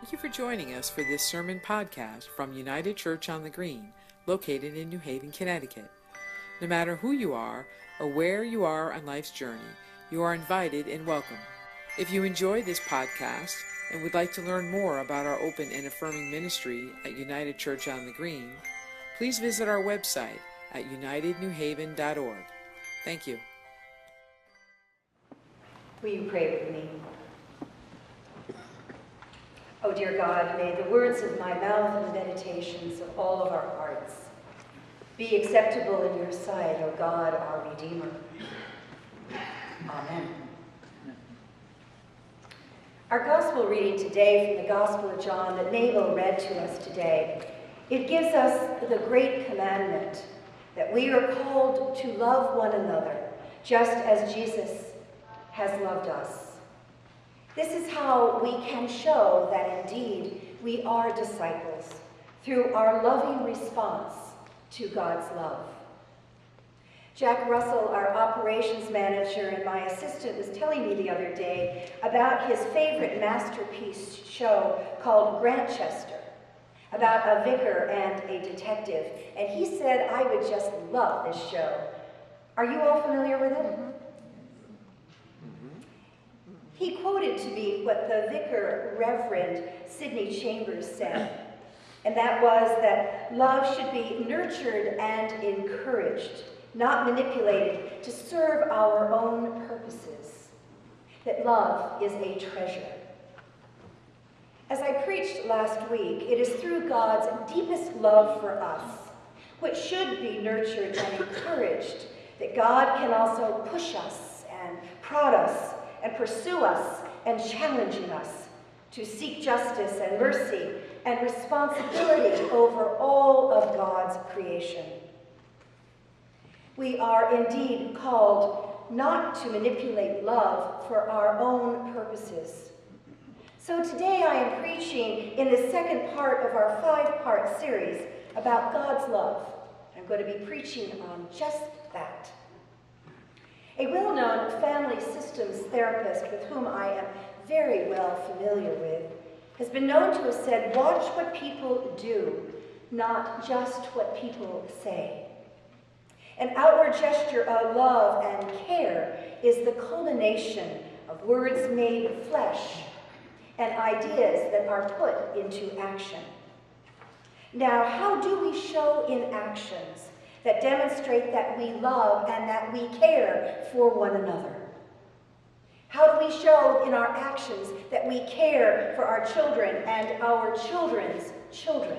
Thank you for joining us for this sermon podcast from United Church on the Green, located in New Haven, Connecticut. No matter who you are or where you are on life's journey, you are invited and welcome. If you enjoy this podcast and would like to learn more about our open and affirming ministry at United Church on the Green, please visit our website at unitednewhaven.org. Thank you. Will you pray with me? Oh, dear God, may the words of my mouth and the meditations of all of our hearts be acceptable in your sight, O God, our Redeemer. Amen. Our gospel reading today from the Gospel of John that Mabel read to us today, it gives us the great commandment that we are called to love one another just as Jesus has loved us. This is how we can show that indeed we are disciples, through our loving response to God's love. Jack Russell, our operations manager and my assistant, was telling me the other day about his favorite masterpiece show called Grantchester, about a vicar and a detective. And he said, I would just love this show. Are you all familiar with it? He quoted to me what the vicar, Reverend Sidney Chambers, said, and that was that love should be nurtured and encouraged, not manipulated to serve our own purposes, that love is a treasure. As I preached last week, it is through God's deepest love for us, which should be nurtured and encouraged, that God can also push us and prod us and pursue us and challenging us to seek justice and mercy and responsibility over all of God's creation. We are indeed called not to manipulate love for our own purposes. So today I am preaching in the second part of our 5-part series about God's love. I'm going to be preaching on just that. A well-known family systems therapist with whom I am very well familiar with has been known to have said, watch what people do, not just what people say. An outward gesture of love and care is the culmination of words made flesh and ideas that are put into action. Now, how do we show in actions that demonstrate that we love and that we care for one another? How do we show in our actions that we care for our children and our children's children?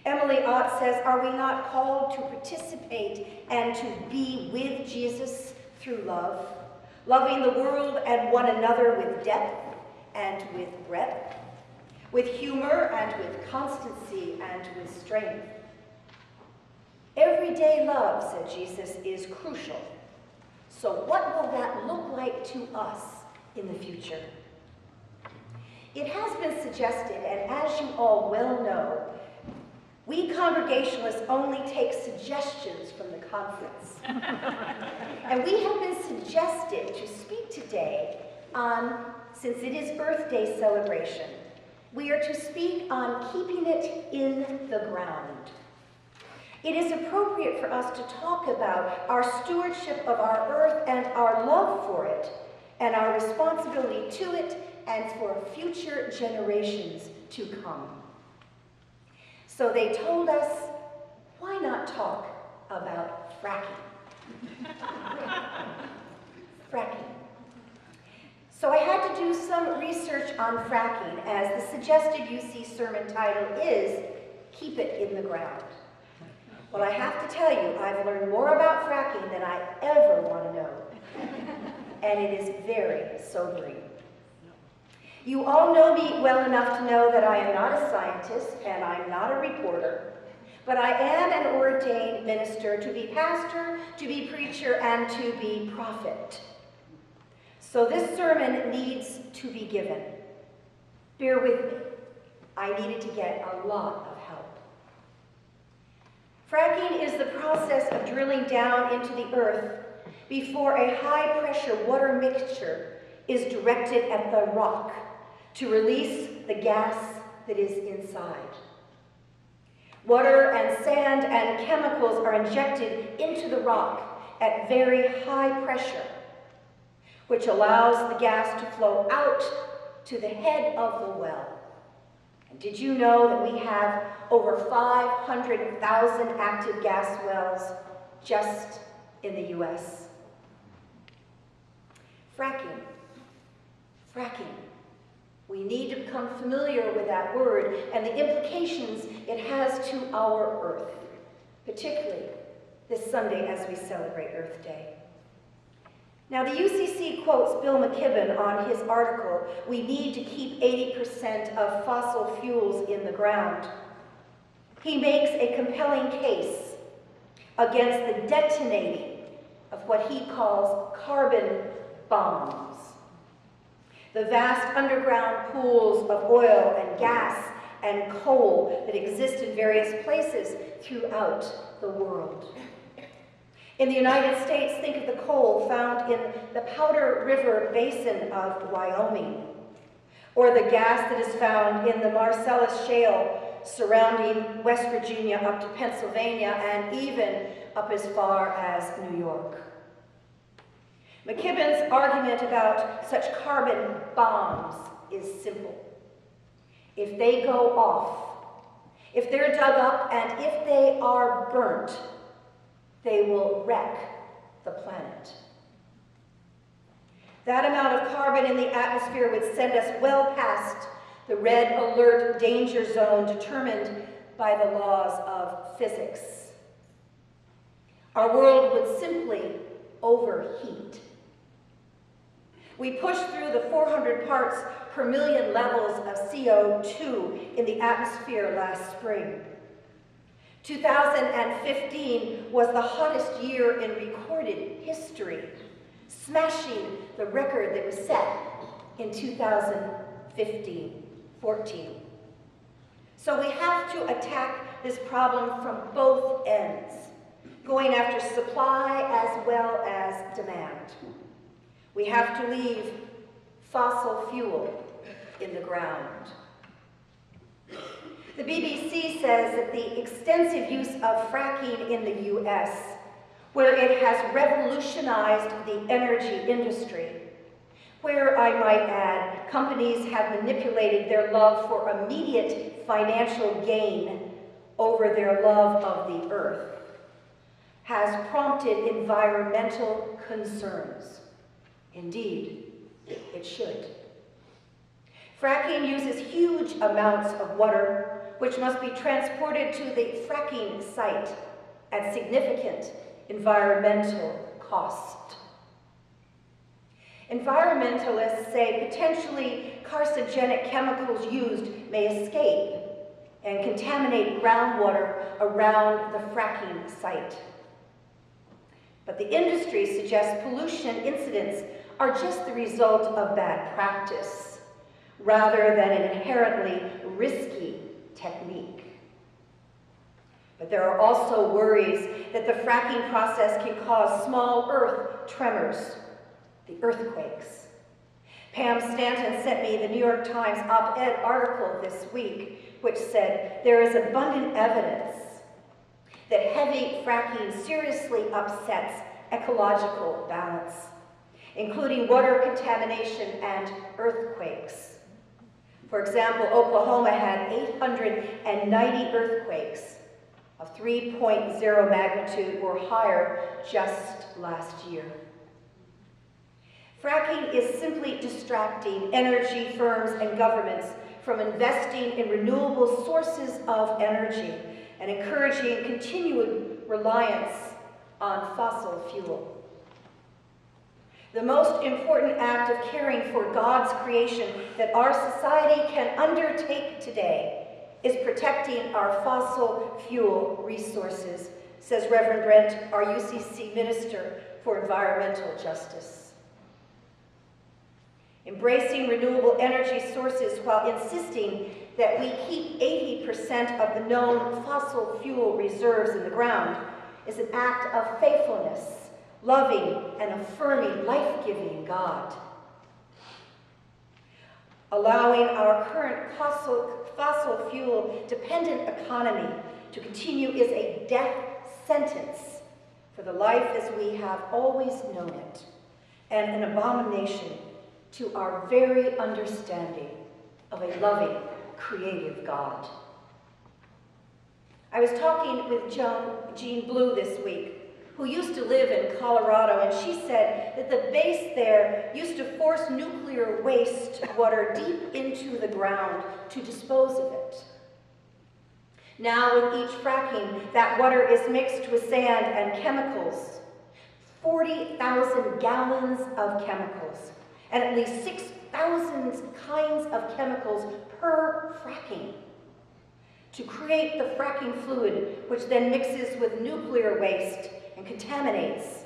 Emily Ott says, are we not called to participate and to be with Jesus through love, loving the world and one another with depth and with breadth, with humor and with constancy and with strength? Everyday love, said Jesus, is crucial. So what will that look like to us in the future? It has been suggested, and as you all well know, we Congregationalists only take suggestions from the conference. And we have been suggested to speak today on, since it is Earth Day celebration, we are to speak on keeping it in the ground. It is appropriate for us to talk about our stewardship of our earth and our love for it, and our responsibility to it and for future generations to come. So they told us, why not talk about fracking? Fracking. So I had to do some research on fracking, as the suggested UC sermon title is, Keep It in the Ground. Well, I have to tell you, I've learned more about fracking than I ever want to know. And it is very sobering. You all know me well enough to know that I am not a scientist and I'm not a reporter, but I am an ordained minister to be pastor, to be preacher, and to be prophet. So this sermon needs to be given. Bear with me. I needed to get a lot of help. Fracking is the process of drilling down into the earth before a high-pressure water mixture is directed at the rock, to release the gas that is inside. Water and sand and chemicals are injected into the rock at very high pressure, which allows the gas to flow out to the head of the well. And did you know that we have over 500,000 active gas wells just in the U.S.? Fracking. Fracking. We need to become familiar with that word and the implications it has to our earth, particularly this Sunday as we celebrate Earth Day. Now, the UCC quotes Bill McKibben on his article, "We need to keep 80% of fossil fuels in the ground." He makes a compelling case against the detonating of what he calls carbon bombs. The vast underground pools of oil and gas and coal that exist in various places throughout the world. In the United States, think of the coal found in the Powder River Basin of Wyoming, or the gas that is found in the Marcellus Shale surrounding West Virginia up to Pennsylvania and even up as far as New York. McKibben's argument about such carbon bombs is simple. If they go off, if they're dug up, and if they are burnt, they will wreck the planet. That amount of carbon in the atmosphere would send us well past the red alert danger zone determined by the laws of physics. Our world would simply overheat. We pushed through the 400 parts per million levels of CO2 in the atmosphere last spring. 2015 was the hottest year in recorded history, smashing the record that was set in 2014. So we have to attack this problem from both ends, going after supply as well as demand. We have to leave fossil fuel in the ground. The BBC says that the extensive use of fracking in the U.S., where it has revolutionized the energy industry, where, I might add, companies have manipulated their love for immediate financial gain over their love of the earth, has prompted environmental concerns. Indeed, it should. Fracking uses huge amounts of water, which must be transported to the fracking site at significant environmental cost. Environmentalists say potentially carcinogenic chemicals used may escape and contaminate groundwater around the fracking site. But the industry suggests pollution incidents are just the result of bad practice, rather than an inherently risky technique. But there are also worries that the fracking process can cause small earth tremors, the earthquakes. Pam Stanton sent me the New York Times op-ed article this week, which said there is abundant evidence that heavy fracking seriously upsets ecological balance, including water contamination and earthquakes. For example, Oklahoma had 890 earthquakes of 3.0 magnitude or higher just last year. Fracking is simply distracting energy firms and governments from investing in renewable sources of energy and encouraging continued reliance on fossil fuel. The most important act of caring for God's creation that our society can undertake today is protecting our fossil fuel resources, says Reverend Brent, our UCC Minister for Environmental Justice. Embracing renewable energy sources while insisting that we keep 80% of the known fossil fuel reserves in the ground is an act of faithfulness, loving and affirming life-giving God. allowing our current fossil fuel dependent economy to continue is a death sentence for the life as we have always known it, and an abomination to our very understanding of a loving, creative God. I was talking with Jean Blue this week, who used to live in Colorado, and she said that the base there used to force nuclear waste water deep into the ground to dispose of it. Now, with each fracking, that water is mixed with sand and chemicals. 40,000 gallons of chemicals, and at least 6,000 kinds of chemicals per fracking to create the fracking fluid, which then mixes with nuclear waste and contaminates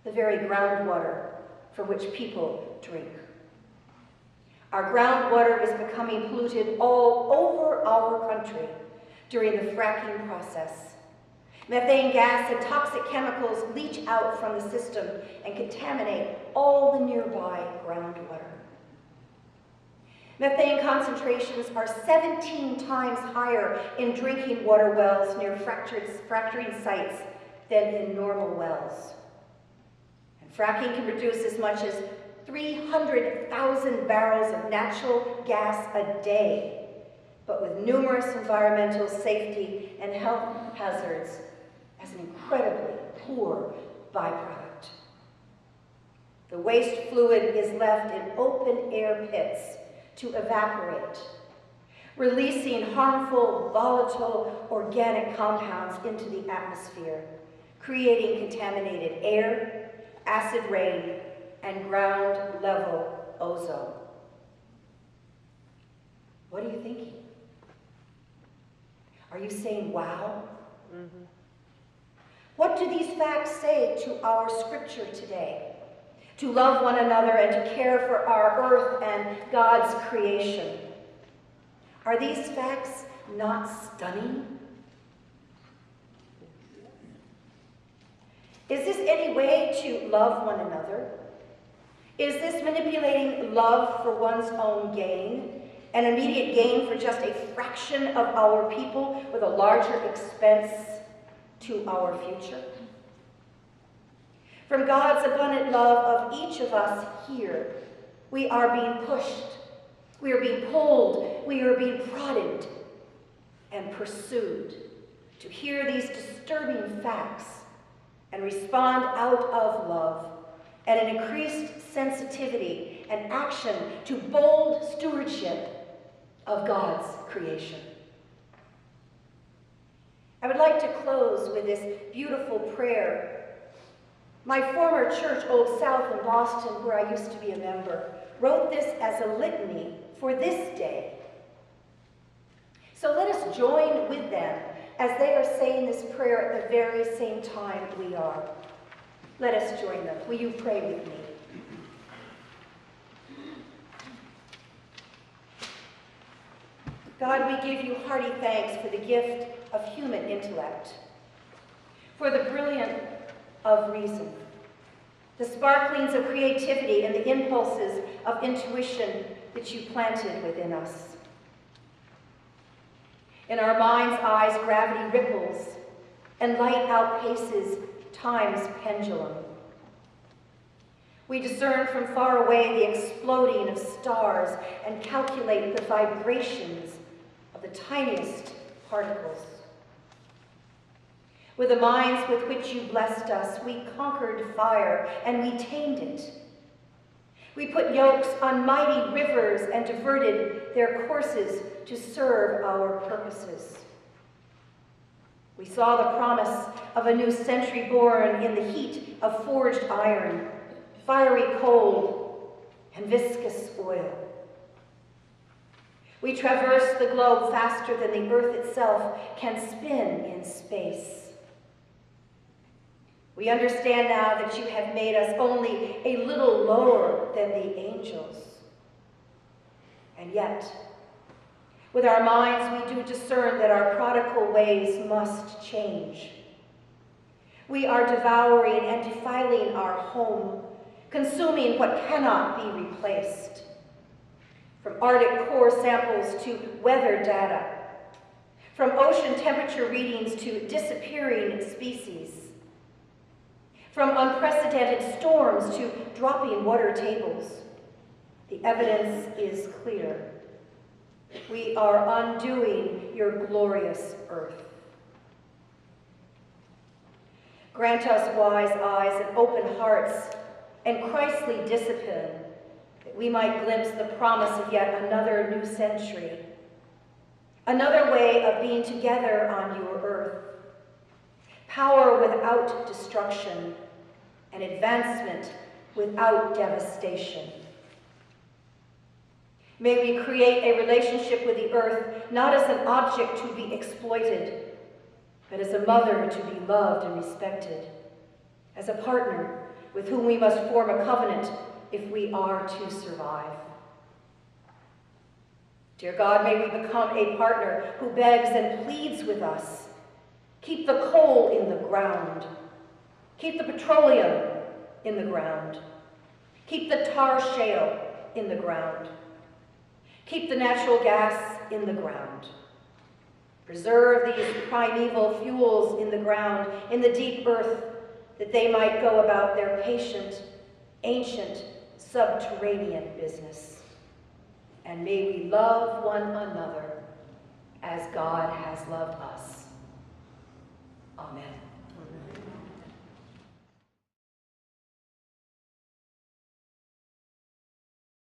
the very groundwater from which people drink. Our groundwater is becoming polluted all over our country during the fracking process. Methane gas and toxic chemicals leach out from the system and contaminate all the nearby groundwater. Methane concentrations are 17 times higher in drinking water wells near fracturing sites than in normal wells. And fracking can produce as much as 300,000 barrels of natural gas a day, but with numerous environmental, safety, and health hazards as an incredibly poor byproduct. The waste fluid is left in open-air pits to evaporate, releasing harmful, volatile, organic compounds into the atmosphere, creating contaminated air, acid rain, and ground-level ozone. What are you thinking? Are you saying, wow? Mm-hmm. What do these facts say to our scripture today? To love one another and to care for our earth and God's creation. Are these facts not stunning? Is this any way to love one another? Is this manipulating love for one's own gain? An immediate gain for just a fraction of our people with a larger expense to our future? From God's abundant love of each of us here, we are being pushed, we are being pulled, we are being prodded and pursued to hear these disturbing facts and respond out of love and an increased sensitivity and action to bold stewardship of God's creation. I would like to close with this beautiful prayer. My former church, Old South in Boston, where I used to be a member, wrote this as a litany for this day. So let us join with them as they are saying this prayer at the very same time we are. Let us join them. Will you pray with me? God, we give you hearty thanks for the gift of human intellect, for the brilliance of reason, the sparklings of creativity and the impulses of intuition that you planted within us. In our mind's eyes, gravity ripples, and light outpaces time's pendulum. We discern from far away the exploding of stars and calculate the vibrations of the tiniest particles. With the minds with which you blessed us, we conquered fire and we tamed it. We put yokes on mighty rivers and diverted their courses to serve our purposes. We saw the promise of a new century born in the heat of forged iron, fiery coal, and viscous oil. We traverse the globe faster than the earth itself can spin in space. We understand now that you have made us only a little lower than the angels. And yet, with our minds, we do discern that our prodigal ways must change. We are devouring and defiling our home, consuming what cannot be replaced. from Arctic core samples to weather data, from ocean temperature readings to disappearing species, from unprecedented storms to dropping water tables. The evidence is clear. We are undoing your glorious earth. Grant us wise eyes and open hearts and Christly discipline, that we might glimpse the promise of yet another new century, another way of being together on your earth, power without destruction, and advancement without devastation. May we create a relationship with the earth, not as an object to be exploited, but as a mother to be loved and respected, as a partner with whom we must form a covenant if we are to survive. Dear God, may we become a partner who begs and pleads with us. Keep the coal in the ground. Keep the petroleum in the ground. Keep the tar shale in the ground. Keep the natural gas in the ground. Preserve these primeval fuels in the ground, in the deep earth, that they might go about their patient, ancient, subterranean business. And may we love one another as God has loved us. Amen.